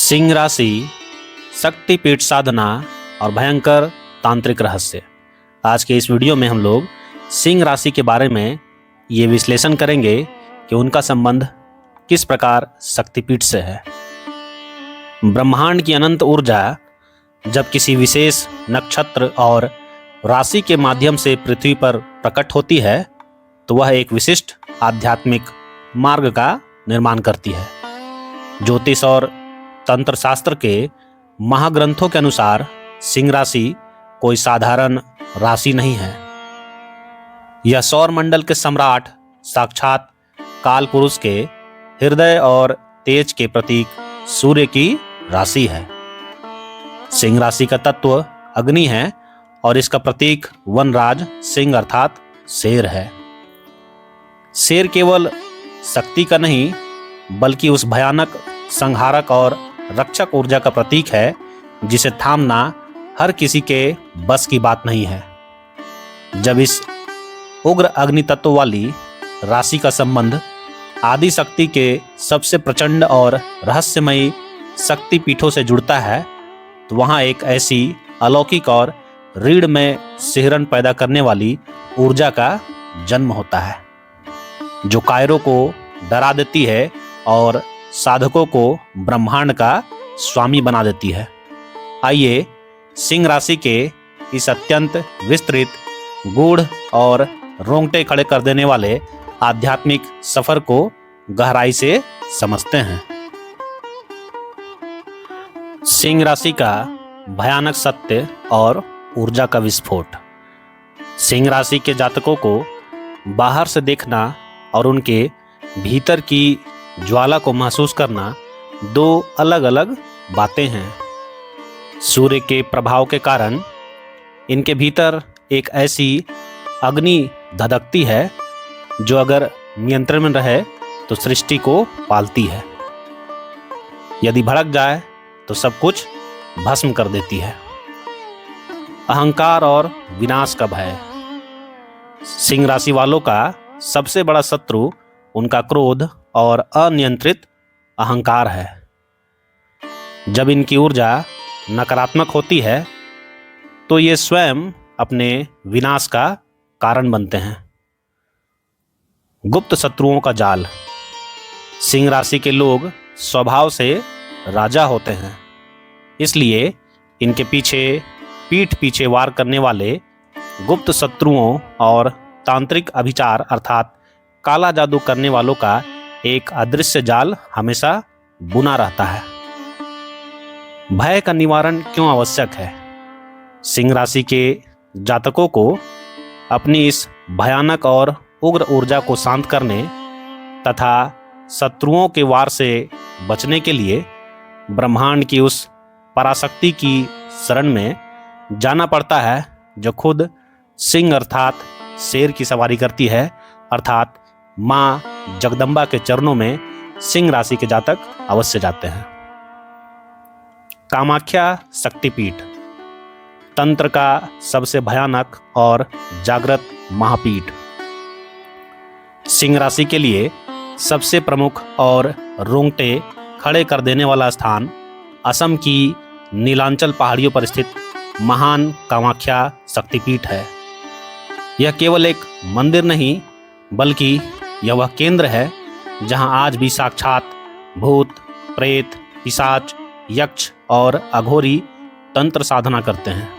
सिंह राशि, शक्तिपीठ साधना और भयंकर तांत्रिक रहस्य। आज के इस वीडियो में हम लोग सिंह राशि के बारे में ये विश्लेषण करेंगे कि उनका संबंध किस प्रकार शक्तिपीठ से है। ब्रह्मांड की अनंत ऊर्जा जब किसी विशेष नक्षत्र और राशि के माध्यम से पृथ्वी पर प्रकट होती है तो वह एक विशिष्ट आध्यात्मिक मार्ग का निर्माण करती है। ज्योतिष और तंत्र शास्त्र के महाग्रंथों के अनुसार सिंह राशि कोई साधारण राशि नहीं है। यह सौर मंडल के सम्राट साक्षात काल पुरुष के हृदय और तेज के प्रतीक सूर्य की राशि है। सिंह राशि का तत्व अग्नि है और इसका प्रतीक वनराज सिंह अर्थात शेर है। शेर केवल शक्ति का नहीं बल्कि उस भयानक संहारक और रक्षक ऊर्जा का प्रतीक है जिसे थामना हर किसी के बस की बात नहीं है। जब इस उग्र अग्नि तत्व वाली राशि का संबंध आदि शक्ति के सबसे प्रचंड और रहस्यमयी शक्ति पीठों से जुड़ता है तो वहां एक ऐसी अलौकिक और रीढ़ में सिहरन पैदा करने वाली ऊर्जा का जन्म होता है जो कायरों को डरा देती है और साधकों को ब्रह्मांड का स्वामी बना देती है। आइए सिंह राशि के इस अत्यंत विस्तृत, गूढ़ और रोंगटे खड़े कर देने वाले आध्यात्मिक सफर को गहराई से समझते हैं। सिंह राशि का भयानक सत्य और ऊर्जा का विस्फोट। सिंह राशि के जातकों को बाहर से देखना और उनके भीतर की ज्वाला को महसूस करना दो अलग अलग बातें हैं। सूर्य के प्रभाव के कारण इनके भीतर एक ऐसी अग्नि धधकती है जो अगर नियंत्रण में रहे तो सृष्टि को पालती है, यदि भड़क जाए तो सब कुछ भस्म कर देती है। अहंकार और विनाश का भय। सिंह राशि वालों का सबसे बड़ा शत्रु उनका क्रोध और अनियंत्रित अहंकार है। जब इनकी ऊर्जा नकारात्मक होती है तो ये स्वयं अपने विनाश का कारण बनते हैं। गुप्त शत्रुओं का जाल। सिंह राशि के लोग स्वभाव से राजा होते हैं, इसलिए इनके पीछे पीठ पीछे वार करने वाले गुप्त शत्रुओं और तांत्रिक अभिचार अर्थात काला जादू करने वालों का एक अदृश्य जाल हमेशा बुना रहता है। भय का निवारण क्यों आवश्यक है? सिंह राशि के जातकों को अपनी इस भयानक और उग्र ऊर्जा को शांत करने तथा शत्रुओं के वार से बचने के लिए ब्रह्मांड की उस पराशक्ति की शरण में जाना पड़ता है जो खुद सिंह अर्थात शेर की सवारी करती है, अर्थात माँ जगदम्बा के चरणों में सिंह राशि के जातक अवश्य जाते हैं। कामाख्या शक्तिपीठ, तंत्र का सबसे भयानक और जागृत महापीठ। सिंह राशि के लिए सबसे प्रमुख और रोंगटे खड़े कर देने वाला स्थान असम की नीलांचल पहाड़ियों पर स्थित महान कामाख्या शक्तिपीठ है। यह केवल एक मंदिर नहीं बल्कि यह वह केंद्र है जहां आज भी साक्षात भूत, प्रेत, पिशाच, यक्ष और अघोरी तंत्र साधना करते हैं।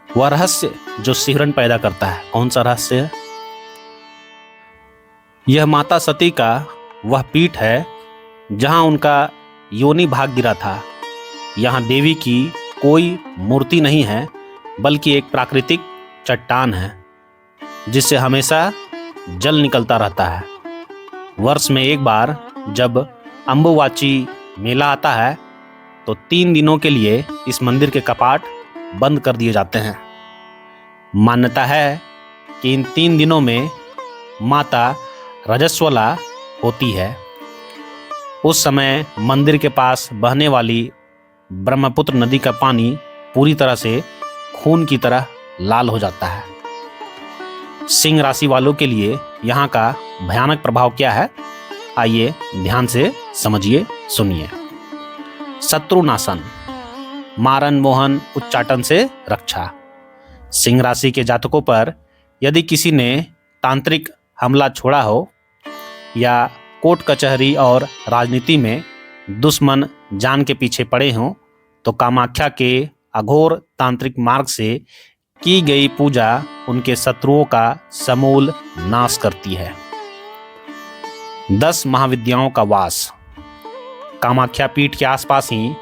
वह रहस्य जो सिहरन पैदा करता है, कौन सा रहस्य है? यह माता सती का वह पीठ है जहां उनका योनि भाग गिरा था। यहाँ देवी की कोई मूर्ति नहीं है बल्कि एक प्राकृतिक चट्टान है जिससे हमेशा जल निकलता रहता है। वर्ष में एक बार जब अम्बुवाची मेला आता है तो 3 दिनों के लिए इस मंदिर के कपाट बंद कर दिए जाते हैं। मान्यता है कि इन 3 दिनों में माता रजस्वला होती है। उस समय मंदिर के पास बहने वाली ब्रह्मपुत्र नदी का पानी पूरी तरह से खून की तरह लाल हो जाता है। सिंह राशि वालों के लिए यहाँ का भयानक प्रभाव क्या है? आइए ध्यान से समझिए, सुनिए। शत्रुनाशन, मारन मोहन उच्चाटन से रक्षा। सिंह राशि के जातकों पर यदि किसी ने तांत्रिक हमला छोड़ा हो या कोर्ट कचहरी और राजनीति में दुश्मन जान के पीछे पड़े हों तो कामाख्या के अघोर तांत्रिक मार्ग से की गई पूजा उनके शत्रुओं का समूल नाश करती है। 10 महाविद्याओं का वास। कामाख्या पीठ के आसपास ही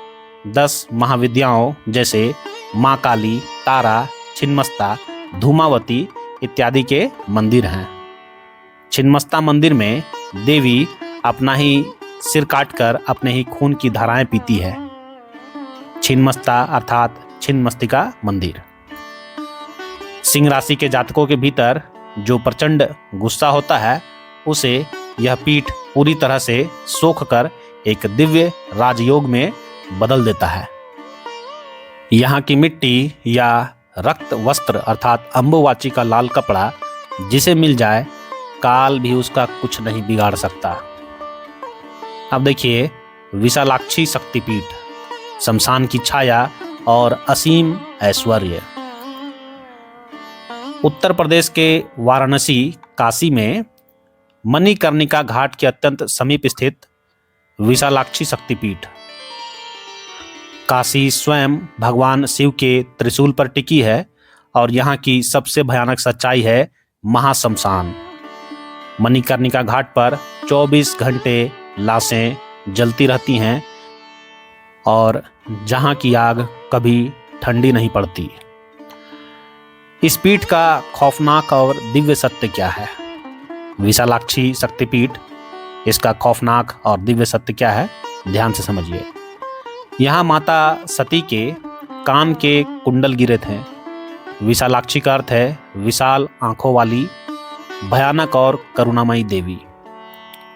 10 महाविद्याओं जैसे माँ काली, तारा, छिन्नमस्ता, धूमावती इत्यादि के मंदिर हैं। छिन्नमस्ता मंदिर में देवी अपना ही सिर काटकर अपने ही खून की धाराएं पीती है। छिन्नमस्ता अर्थात छिन्नमस्तिका मंदिर। सिंह राशि के जातकों के भीतर जो प्रचंड गुस्सा होता है उसे यह पीठ पूरी तरह से सोख कर एक दिव्य राजयोग में बदल देता है। यहाँ की मिट्टी या रक्त वस्त्र अर्थात अंबुवाची का लाल कपड़ा जिसे मिल जाए काल भी उसका कुछ नहीं बिगाड़ सकता। अब देखिए विशालाक्षी शक्तिपीठ, शमशान की छाया और असीम ऐश्वर्य। उत्तर प्रदेश के वाराणसी काशी में मणिकर्णिका घाट के अत्यंत समीप स्थित विशालाक्षी शक्तिपीठ। काशी स्वयं भगवान शिव के त्रिशूल पर टिकी है और यहाँ की सबसे भयानक सच्चाई है महाशमशान। मणिकर्णिका घाट पर 24 घंटे लाशें जलती रहती हैं और जहाँ की आग कभी ठंडी नहीं पड़ती। इस पीठ का खौफनाक और दिव्य सत्य क्या है? विशालाक्षी शक्तिपीठ, इसका खौफनाक और दिव्य सत्य क्या है, ध्यान से समझिए। यहाँ माता सती के कान के कुंडल गिरे थे। विशालाक्षी का अर्थ है विशाल आंखों वाली, भयानक और करुणामयी देवी।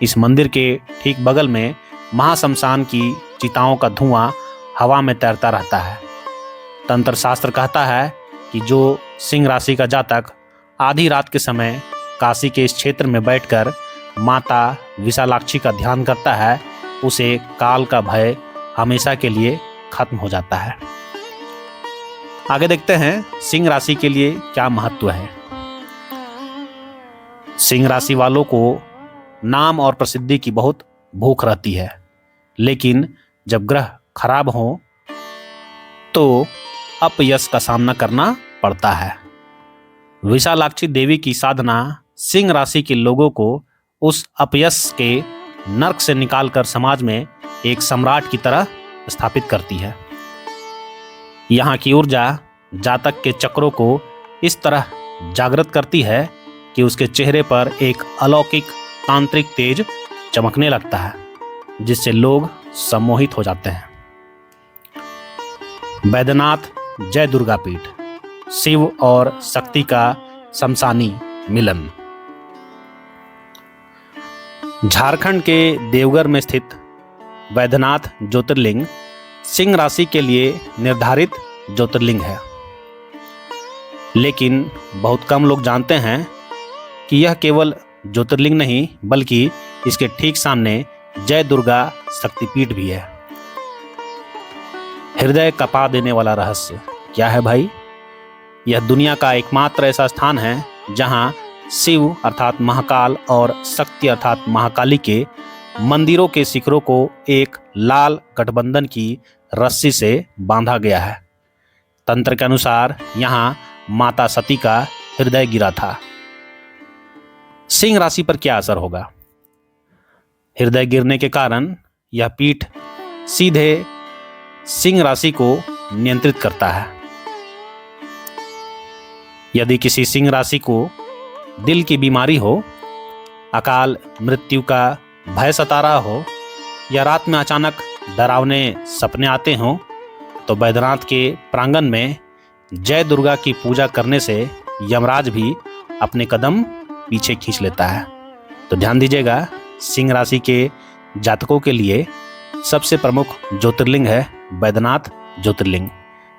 इस मंदिर के ठीक बगल में महाशमशान की चिताओं का धुआं हवा में तैरता रहता है। तंत्र शास्त्र कहता है कि जो सिंह राशि का जातक आधी रात के समय काशी के इस क्षेत्र में बैठकर माता विशालाक्षी का ध्यान करता है उसे काल का भय हमेशा के लिए खत्म हो जाता है। आगे देखते हैं सिंह राशि के लिए क्या महत्व है। सिंह राशि वालों को नाम और प्रसिद्धि की बहुत भूख रहती है, लेकिन जब ग्रह खराब हो तो अपयश का सामना करना पड़ता है। विशालाक्षी देवी की साधना सिंह राशि के लोगों को उस अपयश के नर्क से निकालकर समाज में एक सम्राट की तरह स्थापित करती है। यहाँ की ऊर्जा जातक के चक्रों को इस तरह जागृत करती है कि उसके चेहरे पर एक अलौकिक तांत्रिक तेज चमकने लगता है, जिससे लोग सम्मोहित हो जाते हैं। बैद्यनाथ जय दुर्गा पीठ, शिव और शक्ति का शमशानी मिलन। झारखंड के देवघर में स्थित बैद्यनाथ ज्योतिर्लिंग सिंह राशि के लिए निर्धारित ज्योतिर्लिंग है, लेकिन बहुत कम लोग जानते हैं कि यह केवल ज्योतिर्लिंग नहीं बल्कि इसके ठीक सामने जय दुर्गा शक्तिपीठ भी है। हृदय कपा देने वाला रहस्य क्या है भाई? यह दुनिया का एकमात्र ऐसा स्थान है जहां शिव अर्थात महाकाल और शक्ति अर्थात महाकाली के मंदिरों के शिखरों को एक लाल गठबंधन की रस्सी से बांधा गया है। तंत्र के अनुसार यहाँ माता सती का हृदय गिरा था। सिंह राशि पर क्या असर होगा? हृदय गिरने के कारण यह पीठ सीधे सिंह राशि को नियंत्रित करता है। यदि किसी सिंह राशि को दिल की बीमारी हो, अकाल मृत्यु का भय सता रहा हो या रात में अचानक डरावने सपने आते हों, तो बैद्यनाथ के प्रांगण में जय दुर्गा की पूजा करने से यमराज भी अपने कदम पीछे खींच लेता है। तो ध्यान दीजिएगा, सिंह राशि के जातकों के लिए सबसे प्रमुख ज्योतिर्लिंग है बैद्यनाथ ज्योतिर्लिंग।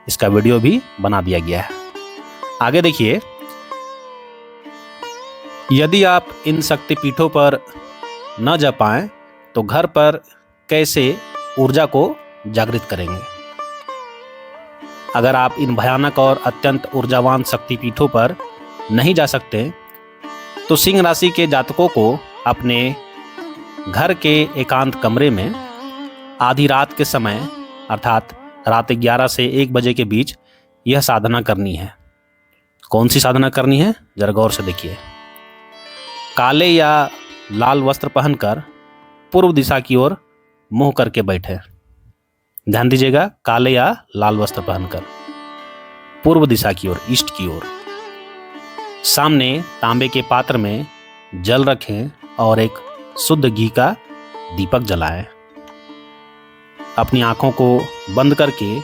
इसका वीडियो भी बना दिया गया है। आगे देखिए, यदि आप इन शक्तिपीठों पर न जा पाएं तो घर पर कैसे ऊर्जा को जागृत करेंगे। अगर आप इन भयानक और अत्यंत ऊर्जावान शक्तिपीठों पर नहीं जा सकते तो सिंह राशि के जातकों को अपने घर के एकांत कमरे में आधी रात के समय अर्थात रात 11 से 1 बजे के बीच यह साधना करनी है। कौन सी साधना करनी है, जरा गौर से देखिए। काले या लाल वस्त्र पहनकर पूर्व दिशा की ओर मुंह करके बैठे। ध्यान दीजिएगा, काले या लाल वस्त्र पहनकर पूर्व दिशा की ओर, ईस्ट की ओर। सामने तांबे के पात्र में जल रखें और एक शुद्ध घी का दीपक जलाएं। अपनी आंखों को बंद करके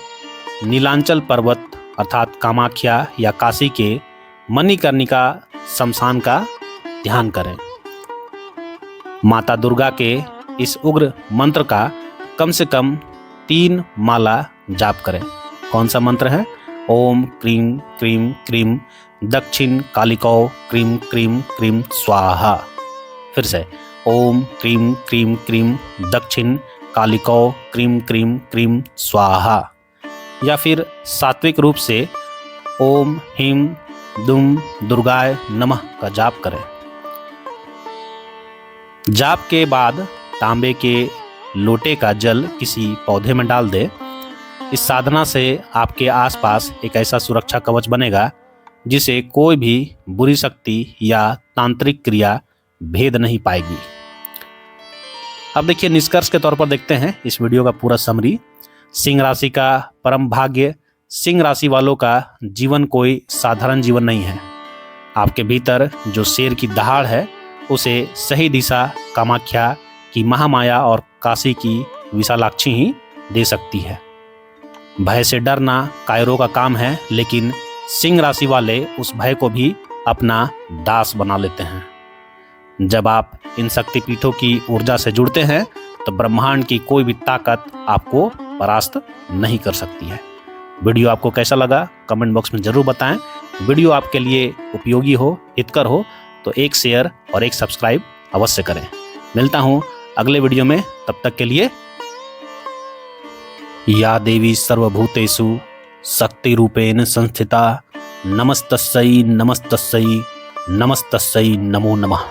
नीलांचल पर्वत अर्थात कामाख्या या काशी के मणिकर्णिका शमशान का ध्यान करें। माता दुर्गा के इस उग्र मंत्र का कम से कम 3 माला जाप करें। कौन सा मंत्र है? ओम क्रीम क्रीम क्रीम दक्षिण कालिकौ क्रीम क्रीम क्रीम स्वाहा। फिर से ओम क्रीम क्रीम क्रीम दक्षिण कालिकौ क्रीम क्रीम क्रीम स्वाहा। या फिर सात्विक रूप से ओम ह्रीं दुम दुर्गाय नमः का जाप करें। जाप के बाद तांबे के लोटे का जल किसी पौधे में डाल दे। इस साधना से आपके आसपास एक ऐसा सुरक्षा कवच बनेगा जिसे कोई भी बुरी शक्ति या तांत्रिक क्रिया भेद नहीं पाएगी। अब देखिए, निष्कर्ष के तौर पर देखते हैं इस वीडियो का पूरा समरी। सिंह राशि का परम भाग्य। सिंह राशि वालों का जीवन कोई साधारण जीवन नहीं है। आपके भीतर जो शेर की दहाड़ है उसे सही दिशा कामाख्या की महामाया और काशी की विशालाक्षी ही दे सकती है। भय से डरना कायरों का काम है, लेकिन सिंह राशि वाले उस भय को भी अपना दास बना लेते हैं। जब आप इन शक्तिपीठों की ऊर्जा से जुड़ते हैं तो ब्रह्मांड की कोई भी ताकत आपको परास्त नहीं कर सकती है। वीडियो आपको कैसा लगा कमेंट बॉक्स में जरूर बताएं। वीडियो आपके लिए उपयोगी हो, हितकर हो तो एक शेयर और एक सब्सक्राइब अवश्य करें। मिलता हूं अगले वीडियो में, तब तक के लिए या देवी सर्वभूतेषु शक्ति रूपेण संस्थिता नमस्तस्यै नमस्तस्यै नमस्तस्यै नमो नमः।